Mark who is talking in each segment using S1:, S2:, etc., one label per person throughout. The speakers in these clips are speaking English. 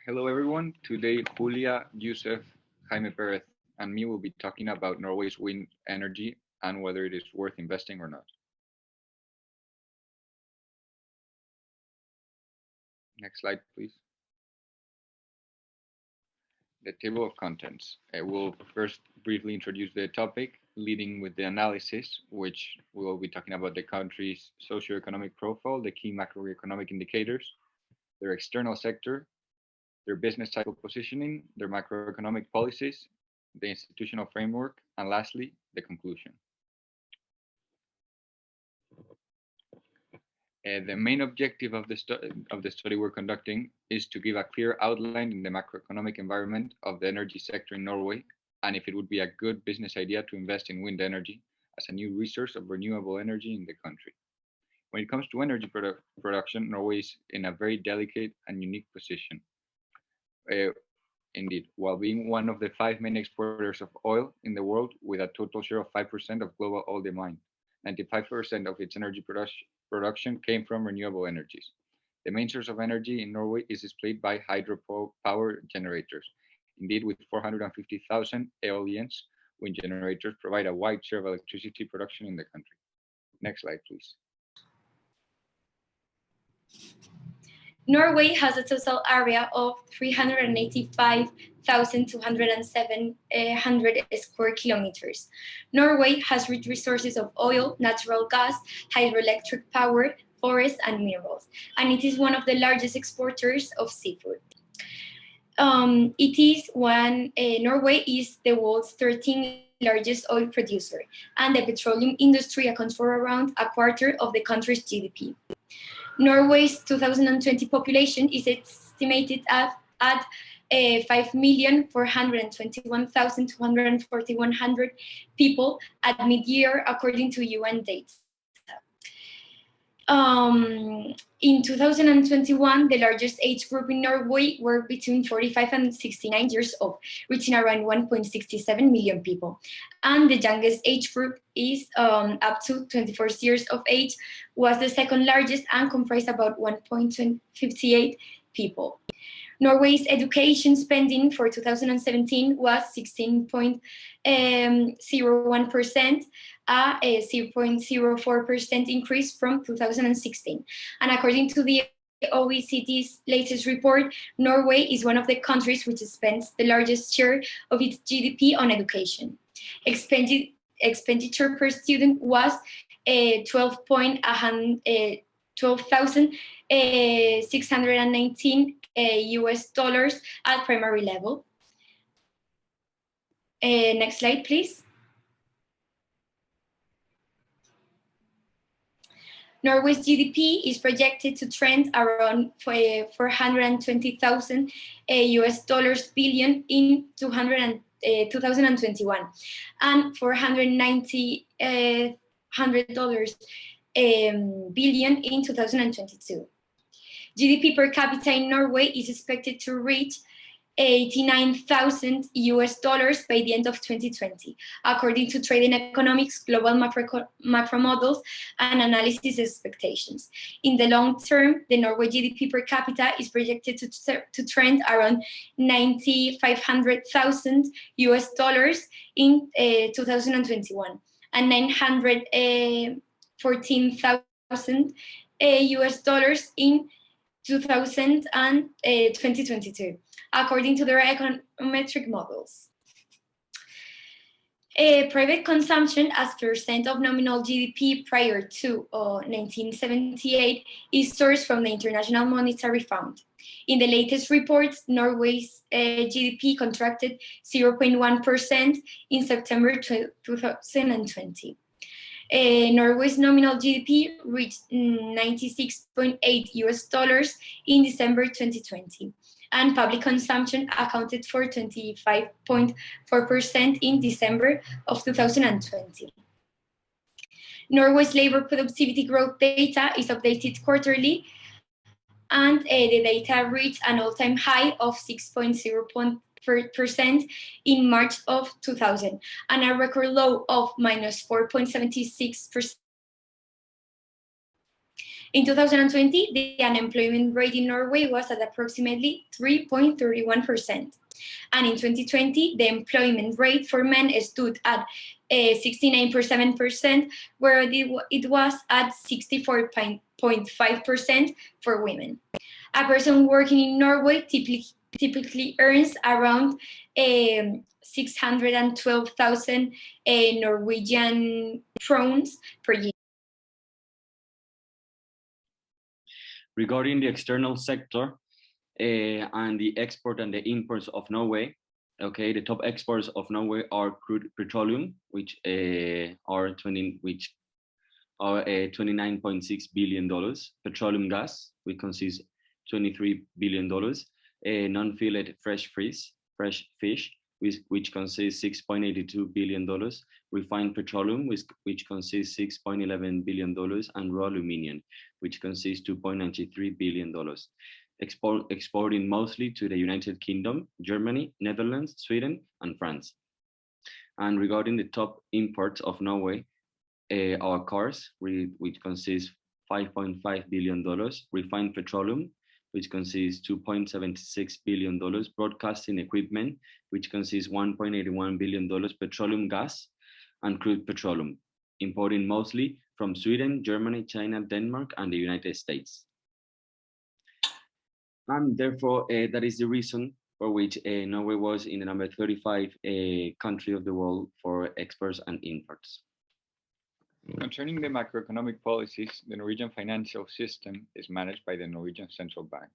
S1: Hello everyone. Today Julia, Yusuf, Jaime Perez, and me will be talking about Norway's wind energy and whether it is worth investing or not. Next slide, please. The table of contents. I will first briefly introduce the topic, leading with the analysis, which we will be talking about the country's socioeconomic profile, the key macroeconomic indicators, their external sector, their business cycle positioning, their macroeconomic policies, the institutional framework, and lastly, the conclusion. The main objective of the study we're conducting is to give a clear outline in the macroeconomic environment of the energy sector in Norway, and if it would be a good business idea to invest in wind energy as a new resource of renewable energy in the country. When it comes to energy production, Norway is in a very delicate and unique position. Indeed, while being one of the 5 main exporters of oil in the world with a total share of 5% of global oil demand, 95% of its energy production came from renewable energies. The main source of energy in Norway is displayed by hydropower generators. Indeed, with 450,000 aeolians, wind generators provide a wide share of electricity production in the country. Next slide, please.
S2: Norway has a total area of 385,207 square kilometers. Norway has rich resources of oil, natural gas, hydroelectric power, forests, and minerals, and it is one of the largest exporters of seafood. Norway is the world's 13th largest oil producer, and the petroleum industry accounts for around a quarter of the country's GDP. Norway's 2020 population is estimated at 5,421,241 people at mid-year, according to UN data. In 2021, the largest age group in Norway were between 45 and 69 years old, reaching around 1.67 million people. And the youngest age group is up to 24 years of age, was the second largest and comprised about 1.58 people. Norway's education spending for 2017 was 16.01%, a 0.04% increase from 2016. And according to the OECD's latest report, Norway is one of the countries which spends the largest share of its GDP on education. Expenditure per student was $12,619 US at primary level. Next slide, please. Norway's GDP is projected to trend around 420,000 US billion in 2021 and $490 billion in 2022. GDP per capita in Norway is expected to reach $89,000 US by the end of 2020, according to Trade and Economics global macro models and analysis expectations. In the long term, the Norway GDP per capita is projected to trend around $9,500,000 US in 2021 and $914,000 US in 2022, according to their econometric models. Private consumption as percent of nominal GDP prior to 1978 is sourced from the International Monetary Fund. In the latest reports, Norway's GDP contracted 0.1% in September 2020. Norway's nominal GDP reached $96.8 US in December 2020, and public consumption accounted for 25.4% in December of 2020. Norway's labor productivity growth data is updated quarterly, and the data reached an all-time high of 6.0% in March of 2000, and a record low of -4.76%. In 2020, the unemployment rate in Norway was at approximately 3.31%. And in 2020, the employment rate for men stood at 69.7%, where it was at 64.5% for women. A person working in Norway typically earns around 612,000 Norwegian crowns per year.
S3: Regarding the external sector and the export and the imports of Norway, okay, the top exports of Norway are crude petroleum, which are $29.6 billion, petroleum gas, which consists $23 billion, non-filleted fresh fish, which consists $6.82 billion, refined petroleum, which consists $6.11 billion, and raw aluminium, which consists $2.93 billion. Exporting mostly to the United Kingdom, Germany, Netherlands, Sweden, and France. And regarding the top imports of Norway, our cars, which consists $5.5 billion, refined petroleum, which consists $2.76 billion, broadcasting equipment, which consists $1.81 billion, petroleum gas, and crude petroleum, importing mostly from Sweden, Germany, China, Denmark, and the United States. And therefore, that is the reason for which Norway was in the number 35 country of the world for exports and imports.
S1: Concerning the macroeconomic policies, the Norwegian financial system is managed by the Norwegian Central Bank,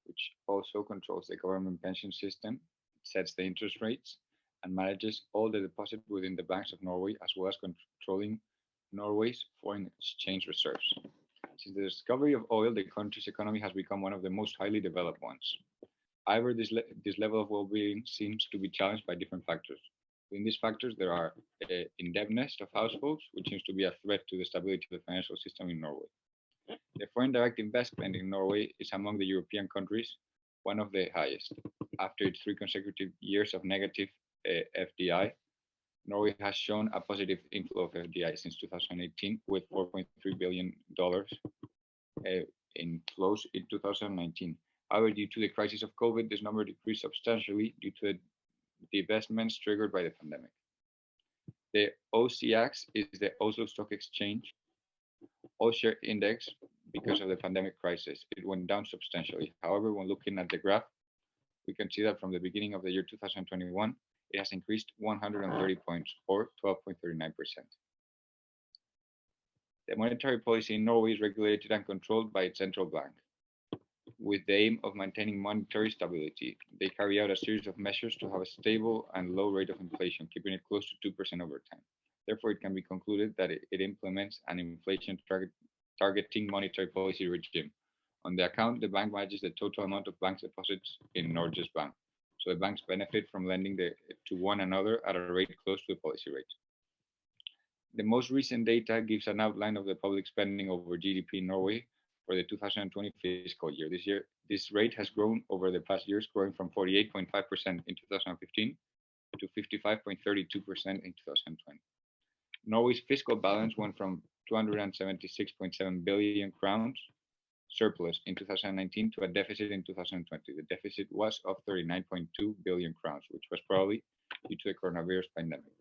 S1: which also controls the government pension system, sets the interest rates, and manages all the deposits within the banks of Norway, as well as controlling Norway's foreign exchange reserves. Since the discovery of oil, the country's economy has become one of the most highly developed ones. However, this level of well-being seems to be challenged by different factors. In these factors, there are indebtedness of households, which seems to be a threat to the stability of the financial system in Norway. The foreign direct investment in Norway is among the European countries one of the highest. After its 3 consecutive years of negative FDI, Norway has shown a positive inflow of FDI since 2018, with $4.3 billion in flows in 2019. However, due to the crisis of COVID, this number decreased substantially due to the investments triggered by the pandemic. The OCX is the Oslo Stock Exchange all-share index. Because of the pandemic crisis, it went down substantially. However, when looking at the graph, we can see that from the beginning of the year 2021, it has increased 130 points, or 12.39%. The monetary policy in Norway is regulated and controlled by its central bank. With the aim of maintaining monetary stability, they carry out a series of measures to have a stable and low rate of inflation, keeping it close to 2% over time. Therefore, it can be concluded that it implements an inflation targeting monetary policy regime. On the account, the bank manages the total amount of bank deposits in Norges Bank. So the banks benefit from lending to one another at a rate close to the policy rate. The most recent data gives an outline of the public spending over GDP in Norway for the 2020 fiscal year. This rate has grown over the past years, growing from 48.5% in 2015 to 55.32% in 2020. Norway's fiscal balance went from 276.7 billion crowns surplus in 2019 to a deficit in 2020. The deficit was of 39.2 billion crowns, which was probably due to the coronavirus pandemic.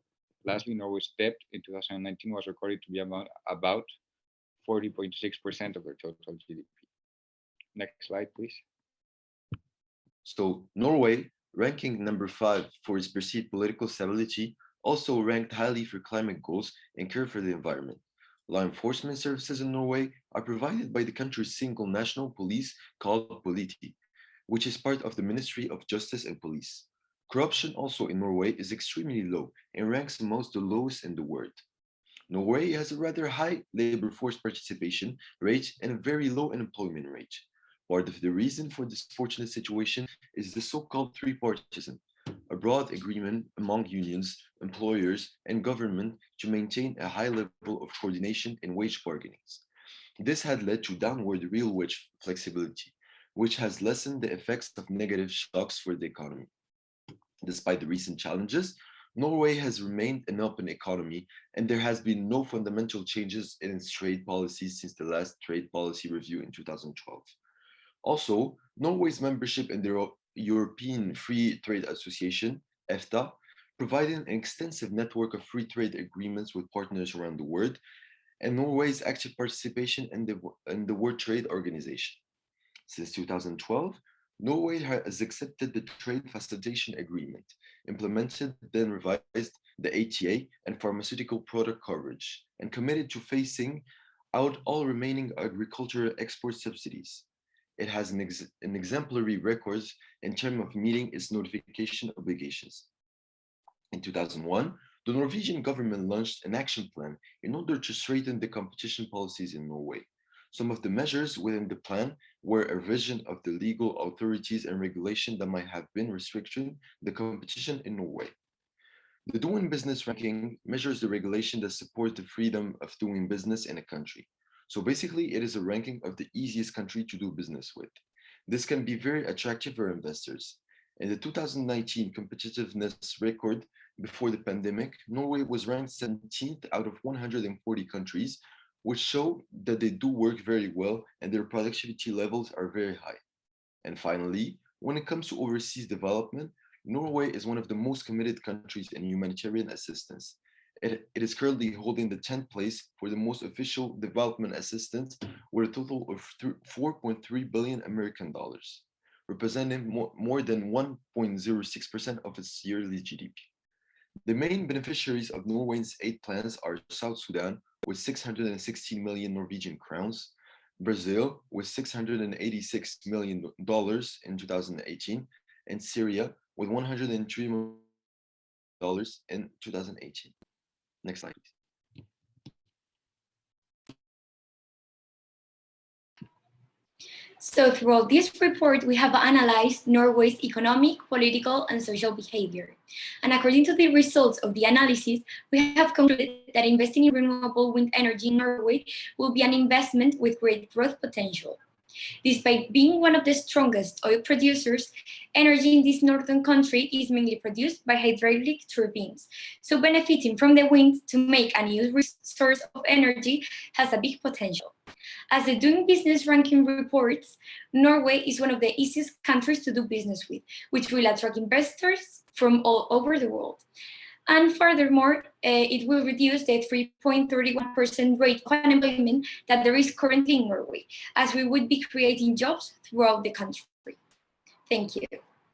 S1: Lastly, Norway's debt in 2019 was recorded to be about 40.6% of their total GDP. Next slide, please.
S4: So Norway, ranking number 5 for its perceived political stability, also ranked highly for climate goals and care for the environment. Law enforcement services in Norway are provided by the country's single national police called Politi, which is part of the Ministry of Justice and Police. Corruption also in Norway is extremely low and ranks amongst the lowest in the world. Norway has a rather high labor force participation rate and a very low unemployment rate. Part of the reason for this fortunate situation is the so-called tripartism, a broad agreement among unions, employers, and government to maintain a high level of coordination in wage bargainings. This had led to downward real wage flexibility, which has lessened the effects of negative shocks for the economy. Despite the recent challenges, Norway has remained an open economy, and there has been no fundamental changes in its trade policies since the last trade policy review in 2012. Also, Norway's membership in the European Free Trade Association, EFTA, provided an extensive network of free trade agreements with partners around the world, and Norway's active participation in the World Trade Organization. Since 2012, Norway has accepted the Trade Facilitation Agreement, implemented then revised the ATA and pharmaceutical product coverage, and committed to phasing out all remaining agricultural export subsidies. It has an exemplary record in terms of meeting its notification obligations. In 2001, the Norwegian government launched an action plan in order to strengthen the competition policies in Norway. Some of the measures within the plan were a revision of the legal authorities and regulation that might have been restricting the competition in Norway. The Doing Business ranking measures the regulation that supports the freedom of doing business in a country. So basically, it is a ranking of the easiest country to do business with. This can be very attractive for investors. In the 2019 competitiveness record before the pandemic, Norway was ranked 17th out of 140 countries, which show that they do work very well and their productivity levels are very high. And finally, when it comes to overseas development, Norway is one of the most committed countries in humanitarian assistance. It is currently holding the 10th place for the most official development assistance with a total of 4.3 billion American dollars, representing more than 1.06% of its yearly GDP. The main beneficiaries of Norway's aid plans are South Sudan with 616 million Norwegian crowns, Brazil with $686 million in 2018, and Syria with $103 million in 2018. Next slide, please.
S2: So throughout this report, we have analyzed Norway's economic, political, and social behavior. And according to the results of the analysis, we have concluded that investing in renewable wind energy in Norway will be an investment with great growth potential. Despite being one of the strongest oil producers, energy in this northern country is mainly produced by hydraulic turbines. So benefiting from the wind to make a new source of energy has a big potential. As the Doing Business ranking reports, Norway is one of the easiest countries to do business with, which will attract investors from all over the world. And furthermore, it will reduce the 3.31% rate of unemployment that there is currently in Norway, as we would be creating jobs throughout the country. Thank you.